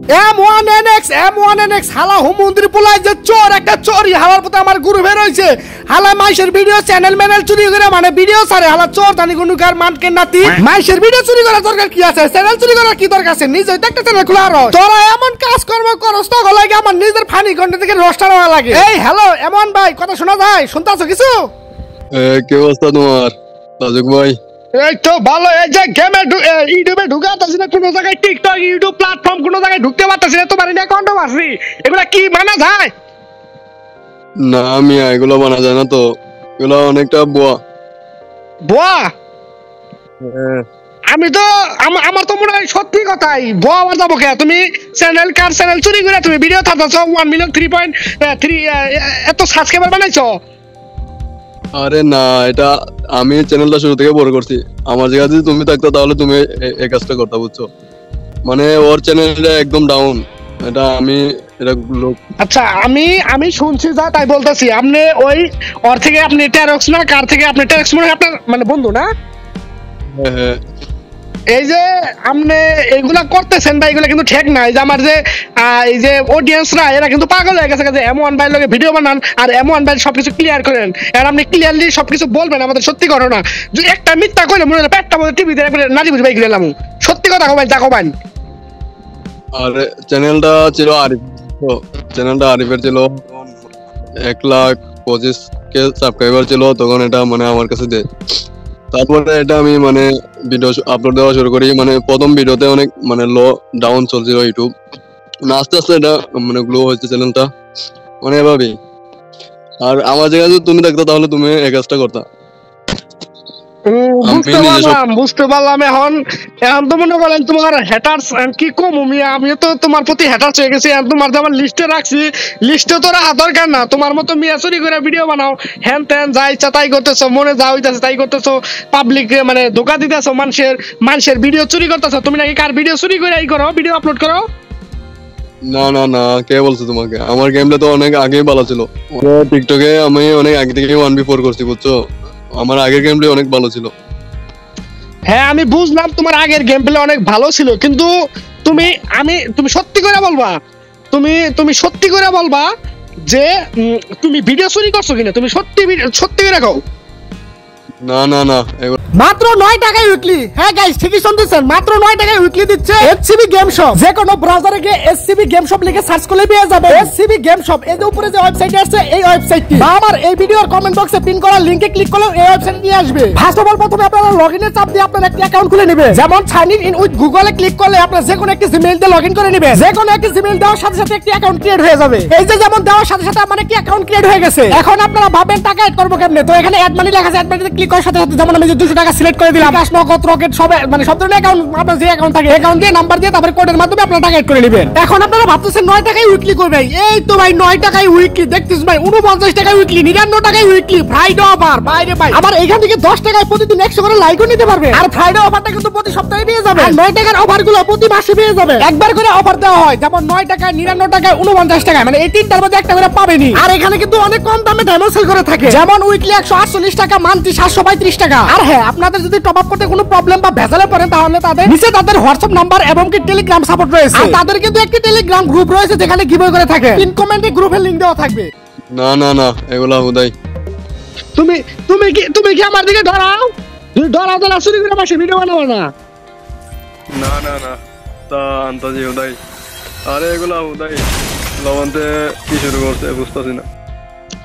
M1NX হালা হুমন্দির পোলাই যে চোর একটা চোরই হালার পথে আমার গুরু বের হইছে হালা মাইশের ভিডিও চ্যানেল ম্যানেল চুরি করে মানে ভিডিও ছাড়ে হালা চোর জানি গুনুকার মানকে নাতি মাইশের ভিডিও চুরি করার দরকার কি আছে চ্যানেল চুরি করার কি দরকার আছে নিজেই একটা চ্যানেল খোলা আর তোরা এমন কাজ কর্ম করস তো লাগে আমার নিজের ফানি কন্টেন্ট থেকে রোস্টার হওয়া লাগে। এই হ্যালো এমন ভাই কথা শোনা যায় শুনতাছো কিছু? কি অবস্থা তোমার রাজুক ভাই? এই তো ভালো। এই যে গেমে ইউটিউবে ঢুকাতাছি না কোনো জায়গায়, টিকটক ইউটিউব প্ল্যাটফর্ম কোনো জায়গায় ঢুকতে পারতাছি না, তোমার অ্যাকাউন্টও আছে, এগুলা কি মানা যায়? না আমি এগুলো মানা যায় না তো, এগুলো অনেকটা বোয়া বোয়া। আমি তো আমার তো মনে হয় সত্যি কথাই বোয়া আমার যাবো কে? তুমি চ্যানেল কার চ্যানেল চুরি করে তুমি ভিডিও থাকছো 1 মিলিয়ন 3.3 এত সাবস্ক্রাইবার বানাইছো? আরে না, এটা আমি চ্যানেলটা শুরু থেকে বড় করছি। আমার জায়গায় যদি তুমি থাকতো তাহলে তুমি এই কাজটা করতে, বুঝছো? মানে ওর চ্যানেলটা একদম ডাউন, এটা আমি এটা লোক। আচ্ছা আমি শুনছি যা তাই বলতেছি। আপনি ওই ওর থেকে আপনি টেরক্স না কার থেকে আপনি টেরক্স মনে আপনার মানে বন্ধু না? হ্যাঁ। এই যে আপনি এগুলা করতেছেন ভাই, এগুলা কিন্তু ঠিক না। এই যে আমার যে এই যে অডিয়েন্সরা এরা কিন্তু পাগল হয়ে গেছে যে M1 ভাই লগে ভিডিও বানান আর M1 ভাই সবকিছু ক্লিয়ার করেন, আর আপনি ক্লিয়ারলি সবকিছু বলবেন আমাদের সত্যি ঘটনা। যদি একটা মিথ্যা কইলে মনে হয় পেটটা মধ্যে টিভিতে নারী বুঝি ভাই গেলাম সত্যি কথা কবেন যা কবেন। আর চ্যানেলটা ছিল আরিফ, তো চ্যানেলটা আরিফের ছিল 1,25,000 সাবস্ক্রাইবার ছিল তখন। এটা মানে আমার কাছে দেয়, তারপরে এটা আমি মানে ভিডিও আপলোড দেওয়া শুরু করি। মানে প্রথম ভিডিওতে অনেক মানে লো ডাউন চলছিল ইউটিউব, আস্তে আস্তে এটা মানে গ্লো হয়েছে চ্যানেলটা, মানে এভাবেই। আর আমার জায়গায় যদি তুমি দেখতো তাহলে তুমি এই কাজটা করতা। বুঝতে পারলাম। এখন তো মনে করেন তোমার হ্যাটার্স কি কম, আমি তো তোমার প্রতি হ্যাটার্স হয়ে গেছি। তোমার তো আমার লিস্টে রাখছি, লিস্টে তো রাখা দরকার না। তোমার মতো মিয়া চুরি করে ভিডিও বানাও, হ্যান ত্যান যা ইচ্ছা তাই করতেছো, মনে যা হইতেছে তাই করতেছো, পাবলিক মানে ধোকা দিতেছো, মানুষের ভিডিও চুরি করতেছো। তুমি নাকি কার ভিডিও চুরি করে এই করো, ভিডিও আপলোড করো? না না না, কে বলছো তোমাকে? আমার গেমটা তো অনেক আগেই ভালো ছিল। টিকটকে আমি অনেক আগে থেকে 1v4 করছি, বুঝছো? আমার আগের গেম প্লে অনেক ভালো ছিল। হ্যাঁ আমি বুঝলাম তোমার আগের গেম প্লে অনেক ভালো ছিল, কিন্তু তুমি সত্যি করে বলবা, তুমি সত্যি করে বলবা যে তুমি ভিডিও চুরি করছো কিনা, তুমি সত্যি করে কও। না না না, মাত্র 9 টাকায় উইকলি। হ্যাঁ গাইস ঠিকই শুনতেছেন, মাত্র 9 টাকায় উইকলি দিচ্ছে এসসিবি গেম শপ। যে কোনো ব্রাউজারে গিয়ে এসসিবি গেম শপ লিখে সার্চ করলে পেয়ে যাবে এসসিবি গেম শপ। এই যে উপরে যে ওয়েবসাইটে আছে এই ওয়েবসাইটটি বা আমার এই ভিডিওর কমেন্ট বক্সে পিন করা লিংকে ক্লিক করলে এই ওয়েবসাইটে নিয়ে আসবে। ফার্স্ট অফ অল প্রথমে আপনারা লগইনের চাপ দিয়ে আপনার একটা অ্যাকাউন্ট খুলে নেবেন। যেমন সাইন ইন উইথ গুগলে ক্লিক করলে আপনারা যে কোনো একটা জিমেইল দিয়ে লগইন করে নেবেন। যে কোনো একটা জিমেইল দেওয়ার সাথে সাথে একটা অ্যাকাউন্ট ক্রিয়েট হয়ে যাবে। এই যে যেমন দেওয়ার সাথে সাথে আমার একটা অ্যাকাউন্ট ক্রিয়েট হয়ে গেছে। এখন আপনারা ভাবেন টাকা অ্যাড করব কেমনে? তো এখানে অ্যাড মানি লেখা আছে, অ্যাড মানিতে ক্লিক করার সাথে সাথে যেমন আমি 200 টাকা সিলেক্ট করে দিলাম, ক্যাশ নগদ রকেট সব মানে সব ধরনের অ্যাকাউন্ট আপনার যে অ্যাকাউন্ট থাকে অ্যাকাউন্ট দিয়ে নাম্বার দিয়ে তারপরে কোডের মাধ্যমে আপনারা টাকা এড করে নেবেন। এখন আপনারা ভাবতেছেন 9 টাকায় উইকলি করবে। এই তো ভাই 9 টাকায় উইকলি দেখতেছ ভাই, 49 টাকায় উইকলি, 59 টাকায় উইকলি, ফ্রাইডে অফার বাইরে ভাই। আবার এইখান থেকে 10 টাকায় প্রতিদিন 100 করে লাইকও নিতে পারবে। আর ফ্রাইডে অফারটা কিন্তু প্রতি সপ্তাহে পেয়ে যাবে। আর 9 টাকার অফারগুলো প্রতি মাসে পেয়ে যাবে। একবার করে অফার দেওয়া হয়, যেমন 9 টাকায়, 59 টাকায়, 49 টাকায়, মানে এই তিনটার মধ্যে একটা করে পাবেনই। আর এখানে কিন্তু অনেক কম দামে ডায়মন্ড সেল করে থাকে, যেমন উইকলি 148 টাকা, মান্থলি 735 টাকা। আর হ্যাঁ আপনাদের যদি টপ আপ করতে কোনো প্রবলেম বা ভেজালে পড়েন তাহলে তাদের নিচে তাদের হোয়াটসঅ্যাপ নাম্বার এবং কি টেলিগ্রাম সাপোর্ট রয়েছে। আর তাদের কিন্তু একটি টেলিগ্রাম গ্রুপ রয়েছে যেখানে গিভওয়ে করে থাকে। পিন কমেন্টে গ্রুপের লিংক দেওয়া থাকবে। না না না, এগুলা হুদাই। তুমি কি আমার দিকে ধরাও? তুমি ধরাও তো না, চুরি করে মাসে ভিডিও বানাবো না। না না না, তা আন্তাজি হুদাই। আরে এগুলা হুদাই লবণতে কি শুরু করছে বুঝতেছি না।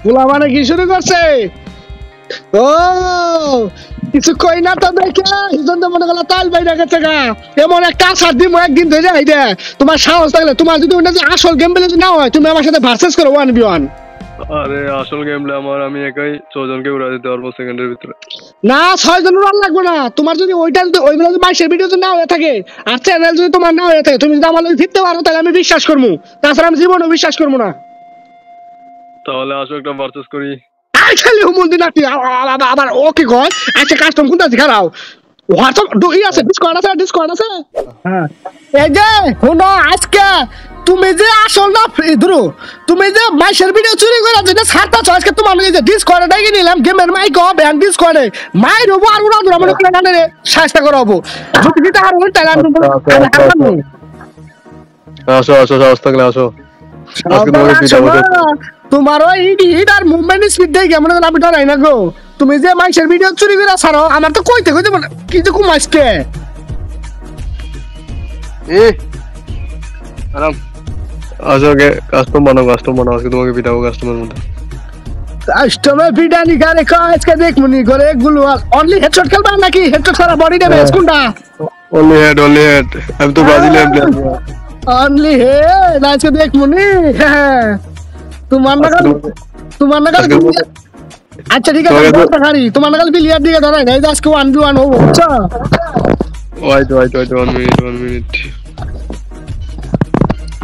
গোলা মানে কি শুরু করছে? ও কিছু কই না তো দেখে হিজন্ত মনে গেল তাল বাইরে গেছে গা। এমন একটা আশার দিন একদিন ধরে আইডা তোমার সাহস থাকলে, তোমার যদি ওটা যে আসল গেম প্লে না হয় তুমি আমার সাথে ভার্সেস করো 1v1। আরে আসল গেম প্লে আমি একাই 6 জনকে উড়া দিতে পারবো সেকেন্ডের ভিতরে। না 6 জন উড়ান লাগবে না, তোমার যদি ওইটা যদি ওইগুলো যদি মাইশের ভিডিও যদি না হয়ে থাকে আর চ্যানেল যদি তোমার না হয়ে থাকে, তুমি যদি আমার ফিরতে পারো তাহলে আমি বিশ্বাস করবো, তাছাড়া আমি জীবনেও বিশ্বাস করবো না। তাহলে আসো একটা ভার্সেস করি। খালি হুমুন্দি নাকি আবার ওকে কয় আচ্ছা কাস্টম কোনটা দেখাও হোয়াটসঅ্যাপ ই আছে, ডিসকর্ড আছে। হ্যাঁ এই যে শুনো, আজকে তুমি যে আসল না ধরো তুমি যে মাইশের ভিডিও চুরি করে যেটা ছাড়তাছ, আজকে তোমার এই যে ডিসকর্ডে ডাকি নিলাম গেমের মাইক হবে আর ডিসকর্ডে মাইর হবো আর উড়া ধরা মনে করে গানে সাহায্য করাবো। যদি দিতে হারবো তাহলে আমি আসো আসো, সাহস থাকলে আসো। আজকে তোমাকে পিটাবো। তোমার ওই ইট আর মুভমেন্ট স্পিড দেখে কেমন আমি ডরাই না গো। তুমি যে মানুষের ভিডিও চুরি করে ছাড়ো, আমার তো কইতে কইতে কি যে কুমাসকে আরাম। আসো কে কাস্টমার বানাও, আজকে তোমাকে পিটাবো কাস্টমার মধ্যে। কাস্টমার পিটানি গারে আজকে দেখমুনি করে এগুলো অনলি হেডশট খেলবা নাকি হেডশট সারা বডি ড্যামেজ কোনটা? অনলি হেড আমি তো ব্রাজিলিয়ান প্লেয়ার। অনলি হেড আজকে দেখমুনি। তোমার নাগাল আচ্ছা ঠিক আছে তোমার নাগাল বিলিয়ার দিকে ধরাই না, আজকে 1v1 হবো বুঝছো? ওয়াইট 1 মিনিট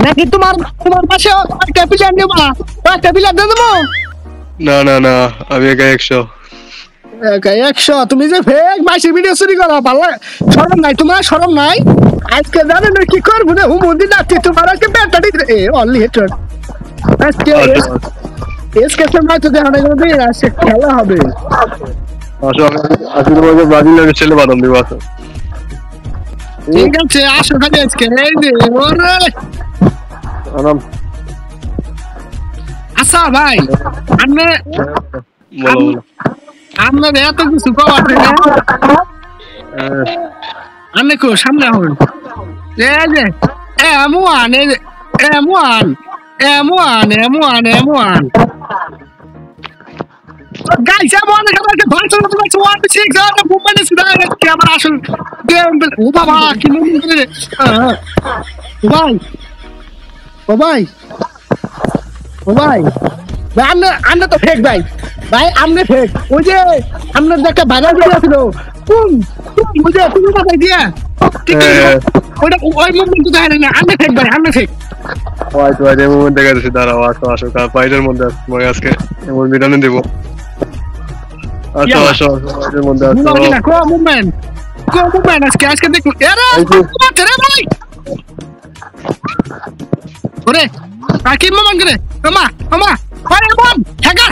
নাকি তোমার পাশে একটা প্লেয়ার নেবা? একটা প্লেয়ার দিয়ে দেবো? না আমি একা 100। 100? তুমি যে ফেক মাসি ভিডিও চুরি করো, ভালো শরম নাই তোমার? শরম নাই? আজকে জানেন কি করবো না হুমুদি নাচি তোমার আজকে ব্যাটটা দিতে অনলি হেডশট আজকে এসকে সময় তো দেখা গেল দিন আসে খেলা হবে। আসো আজকে তোমাকে ব্রাজিলের ছেলে বাদাম দিব। আসো ঠিক আছে আসো খালি আজকে এই যে ওরে আরাম। আচ্ছা ভাই আপনি বলো আপনার এত কিছু কওয়ার না আপনি কো সামনে হন এই যে এমন গাইস এমন একটা ভাষণ তো 1-6 আর মুভমেন্ট সুদার ক্যামেরা আসল গেম ও বাবা কি মুভমেন্ট করে ভাই আমরা তো ফেক ভাই আমনে ফেক। ওই যে আপনার একটা ভাইরাল ভিডিও ছিল ওই যে তুমি কোথায় দিয়া ঠিক ওইটা ওই মুভমেন্ট তো দেখেন না, আমনে ফেক ভাই আমনে ফেক। ওয়াইট এই মুভমেন্ট দেখা যাচ্ছে। দাঁড়াও আসো ফাইটের মধ্যে তোমাকে আজকে এমন বিটানে দেব। আসো ফাইটের মধ্যে আসো। কো মুভমেন্ট আজকে দেখো এরা রে ভাই ওরে কি মুভমেন্ট করে মামা আরে বল হ্যাকার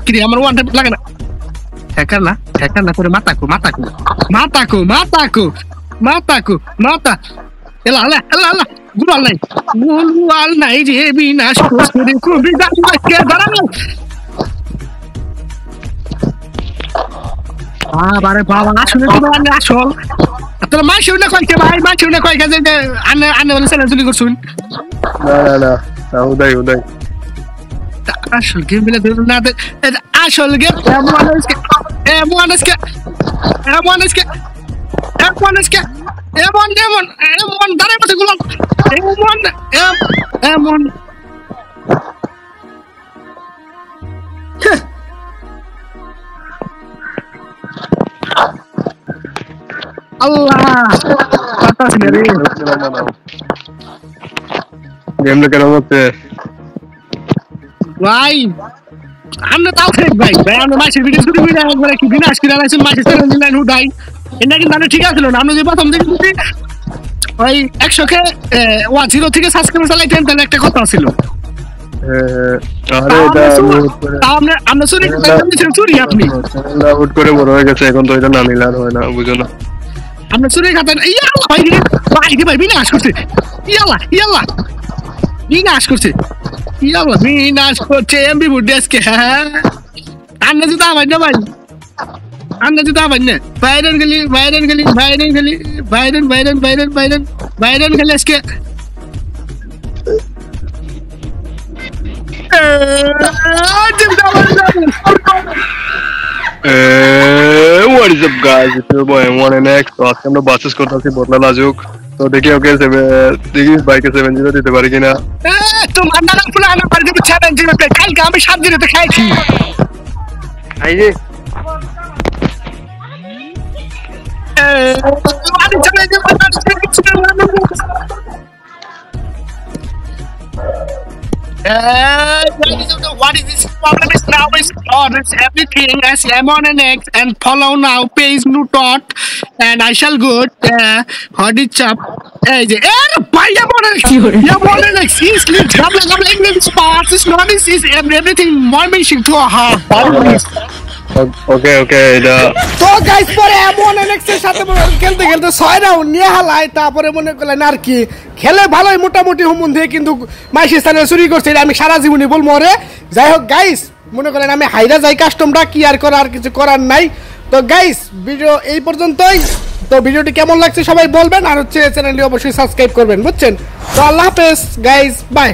কি আমার ওয়ান টাইপ লাগে না হ্যাকার না করে মাতা এলা গুলাল নাই যে বিনাশ করে খুবই কে দাঁড়ানো বাবা আসলে তোমার আসল তোর মাইশো না কয়েকটা ভাই যে আনে বলে ছেলে চুরি করছুন না উদয় আসল গেম বলে না আসল গেম এমন দাঁড়ায় বসে গুলো এমন আল্লাহ গেমটা কেমন হচ্ছে ভাই? আমরা তাও ফেক ভাই আমরা মাসের ভিডিও শুরু করে একবার কি বিনাশ করে আলাইছেন মাসের চ্যানেল লাইন উঠাই এটা কিন্তু আমরা ঠিক আছে না। আমরা যে প্রথম থেকে ওই 100 কে 0 থেকে সাবস্ক্রাইবার চালাইতেন তাহলে একটা কথা ছিল। আরে এটা আমরা চুরি আপনি আউট করে বড় হয়ে গেছে, এখন তো এটা না নিলে আর হয় না, বুঝো না? আমরা চুরি খাতেন ভাই বিনাশ করছে বিনাশ করছে এমবি বুদ্ধি আজকে। হ্যাঁ আন্না জুতা আবার না ভাই বাইরেন গেলি বাইরেন গেলি আজকে What is up guys, it's your boy M1NX। তো আজকে আমরা বাসেস করতেছি বদলা লাজুক। তো দেখি ওকে দেখি বাইকে 7-0 দিতে পারি কিনা। তোমার নানা ফুলা আমার বাড়িতে 7-0 কালকে আমি 7-0 খাইছি। এই যে what is this problem is now is orders everything as M1NX and follow now page no dot and I shall go hot it chap এই যে এর ভাই M1NX is double English parts is not is everything more mention to her ওকে ওকে এটা তো guys পরে এমন এনএক্সের সাথে খেলতে খেলতে 6 রাউন্ড নিয়ে হালায়, তারপরে মনে করলেন আর কি খেলে ভালোই মোটামুটি হুমুন দিয়ে, কিন্তু মাইশি স্থানে চুরি করছে, এটা আমি সারা জীবনই বলবো রে। যাই হোক গাইস, মনে করেন আমি হাইরা যাই কাস্টমরা, কি আর করার, কিছু করার নাই। তো গাইস ভিডিও এই পর্যন্তই। তো ভিডিওটি কেমন লাগছে সবাই বলবেন, আর হচ্ছে চ্যানেলটি অবশ্যই সাবস্ক্রাইব করবেন, বুঝছেন? তো আল্লাহ হাফেজ গাইস, বাই।